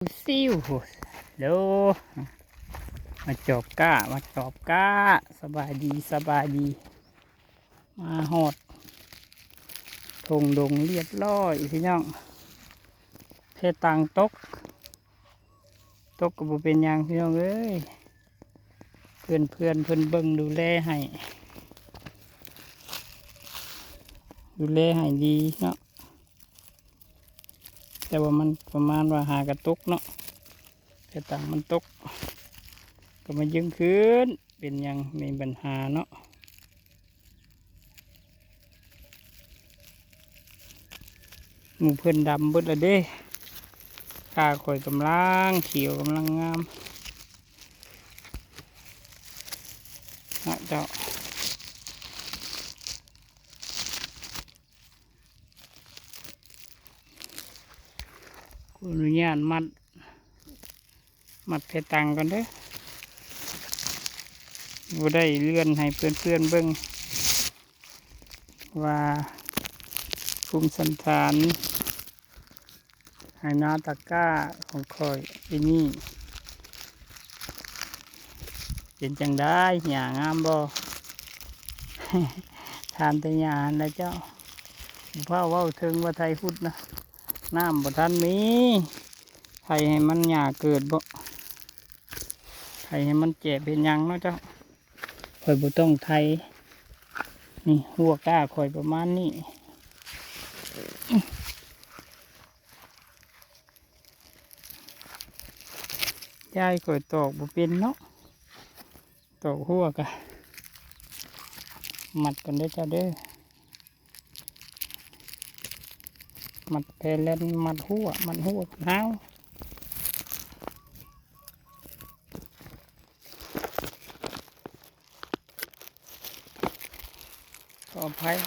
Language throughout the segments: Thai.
ซิวโลมาจอบก้าสบายดีมาหอดทงดงเรียบร้อยพี่น้องเพตังตกก็บ่เป็นหยังพี่น้องเอ้ยเพื่อนเบิ่งดูแลให้ดีเนาะแต่ว่ามันประมาณว่าหากระตุกเนาะแต่ต่างมันตกก็มายึงขึ้นเป็นยังมีปัญหาเนาะหมูเพื่อนดำเบิดละเด้ข้าข่อยกำลังเขียวกำลังงามนะเจ้าขออนุญาตมัดเพตังกันเด้อบ่ได้เลื่อนให้เพื่อนเบิ่งว่าภูมิสันฐานไหนาตะก้าของข่อยที่นี่เป็นจังได้หญ้างามบ่ ทานแต่หญ้านะเจ้าพ่อเว้าถึงว่าไทยพุทธนะน้ำบ่ทันมีไทยให้มันหญ้าเกิดบ่ไทยให้มันเจ็บเป็นยังเนาะเจ้าข่อยบ่ต้องไทยนี่หัวก้าข่อยประมาณนี้ยายข่อยตอกบ่เป็นเนาะตอกหัวกะมัดกันเด้อเจ้าเด้อมัดเพลนมัดหัวเท้าขออภัย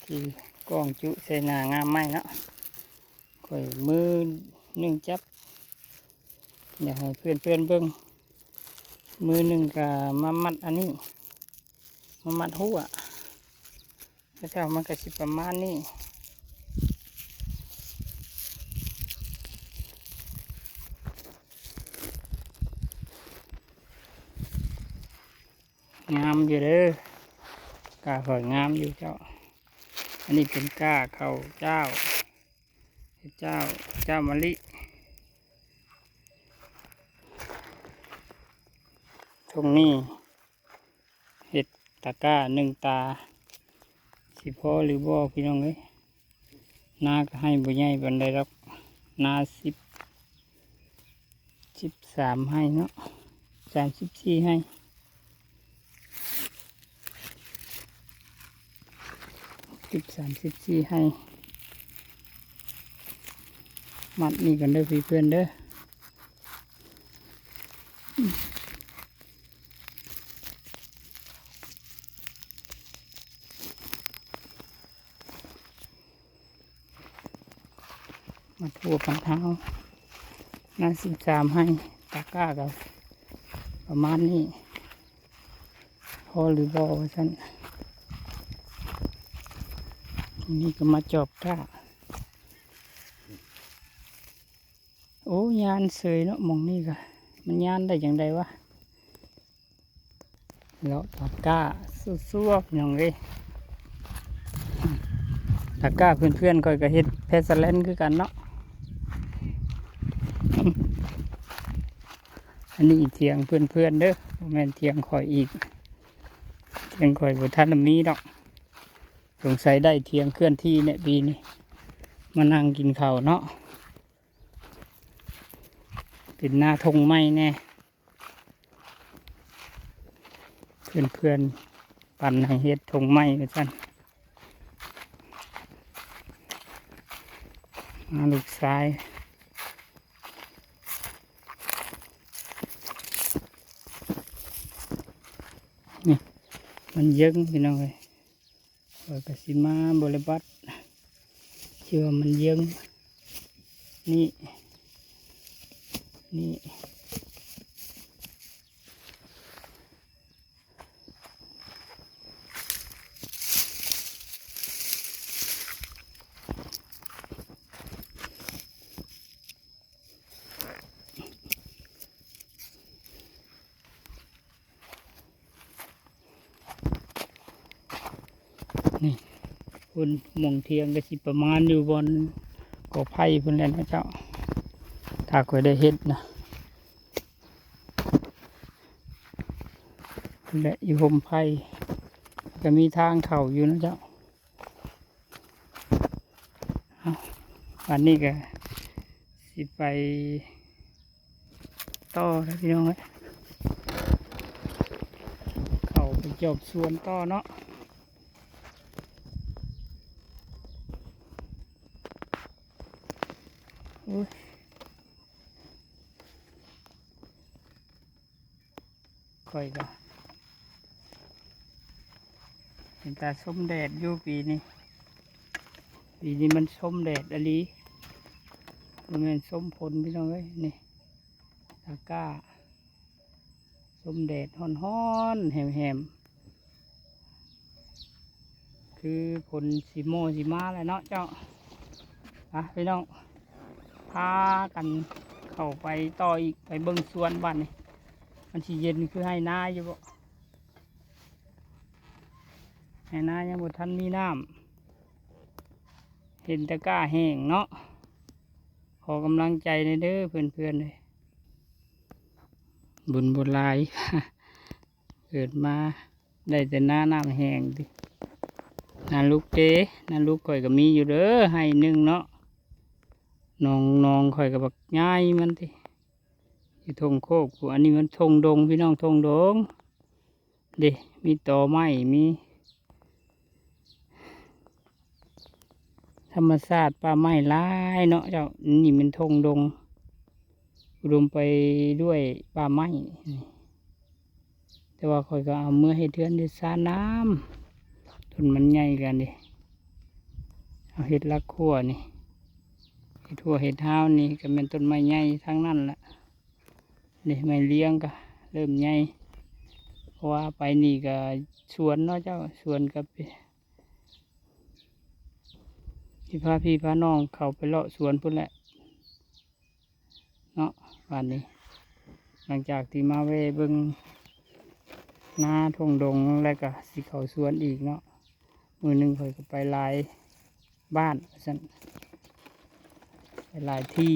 ที่กล้องจุใส่หน้างามไหมเนาะข่อยมือหนึ่งจับอยากให้เพื่อนเบิ่งมือหนึ่งกับมามัดอันนี้มามัดหัวแล้วก็มันก็สิประมาณนี้งามอยู่เด้อกาข่อยงามอยู่เจ้าอันนี้เป็นก้าข้าวเจ้ามะลิตรงนี้เห็ดตะก้าหนึ่งตาสิพ่อหรือบ่พี่น้องเอ้ยนาก็ให้บ่ใหญ่บันไดรับนา13ให้เนาะ34ให้34ให้มัดนี่กันเด้อพี่เพื่อนเด้อมาทั่วพันเท้านา13ให้ตะกร้ากับประมาณนี้พอหรือบ่ว่าซั่นนี่ก็มาจอบก้าโอ้ยานเสยเนาะมองนี่ก็มันยานได้อย่างไรวะแล้วตะกร้าสู้ๆอย่างไรตะกร้าเพื่อนๆคอยก็เฮ็ดเพชรแลนคือกันเนาะอันนี้เทียงเพื่อนเด้อแม่นเทียงคอยอีกเทียงคอยบุทันมีดอกสงสัยได้เทียงเคลื่อนที่เนี่ยปีนี้มานั่งกินข้าวเนาะเป็นหน้าทงไม้แน่เพื่อนปั่นให้เฮ็ดทงไม้กันสั่นมาลูกซ้ายนี่มันเยิ้งพี่น้องเลยกสิมาบริบัติเชื่อมันเยิ้งนี่ คุณหมองเทียงก็สิประมาณอยู่บนกอไผ่เพิ่นแหละนะเจ้าถ้าค่อยได้เฮ็ดนะและอยู่ห่มไผ่ก็มีทางเข้าอยู่นะเจ้าวันนี้ก็สิไปต่อนะพี่น้องเอ้ยเข้าไปจบสวนต่อเนาะอุ้ยค่อยก็เห็นตาส้มแดดอยู่ปีนี้มันส้มแดดอะลีมันเป็นส้มผลพี่น้องเอ้ยนี่ตะกร้าส้มแดดฮ้อนๆแหมๆคือผลสีโมสีมาเลยเนาะเจ้าพี่น้องพากันเข้าไปต่ออีกไปเบิ่งสวนบ้านนี่มันสีเย็นคือให้นาอยู่บ่ให้นายังบ่ทันมีน้ำเห็นตะกร้าแห้งเนาะขอกำลังใจในเด้อเพื่อนๆเลยบุญบุญหลาย เกิดมาได้แต่หน้าน้ำแห้งดินาลูกเด้นาลูกข่อยก็มีอยู่เด้อให้หนึ่งเนาะน้องข่อยก็บักง่ายมันดิที่ทงโคกกูอันนี้มันทงดงพี่น้องทงดงเด้มีตอไม้มีธรรมชาติป่าไม้หลายเนาะเจ้านี่มันทงดงรวมไปด้วยป่าไม้แต่ว่าข่อยก็เอาเมื่อให้เทือนได้สาน้ำต้นมันใหญ่กันดิเอาเห็ดลักขั่วนี่เห็ดทั่วเห็ดห้าวนี่ก็เป็นต้นไม้ใหญ่ทั้งนั้นแหละนี่ไม้เลี้ยงก็เริ่มใหญ่เพราะว่าไปนี่ก็สวนเนาะเจ้าสวนกับพี่พาน้องเขาไปเลาะสวนพุ่นแหละเนาะวันนี้หลังจากที่มาเวเบิ่งหน้าทงดงแล้วก็สิเขาสวนอีกเนาะมือหนึ่งข่อยก็ไปหลายบ้านสั่นไปหลายที่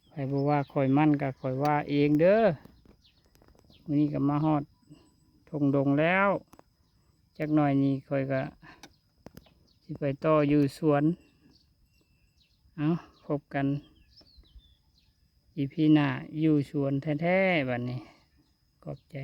ใครบอกว่าข่อยมั่นกับข่อยว่าเองเด้อวันนี้ก็มาฮอดทงดงแล้วจักหน่อยนี่ข่อยก็สิไปต่ออยู่สวนเอาพบกันอีพีหน้าอยู่สวนแท้ๆแบบนี้ขอบใจ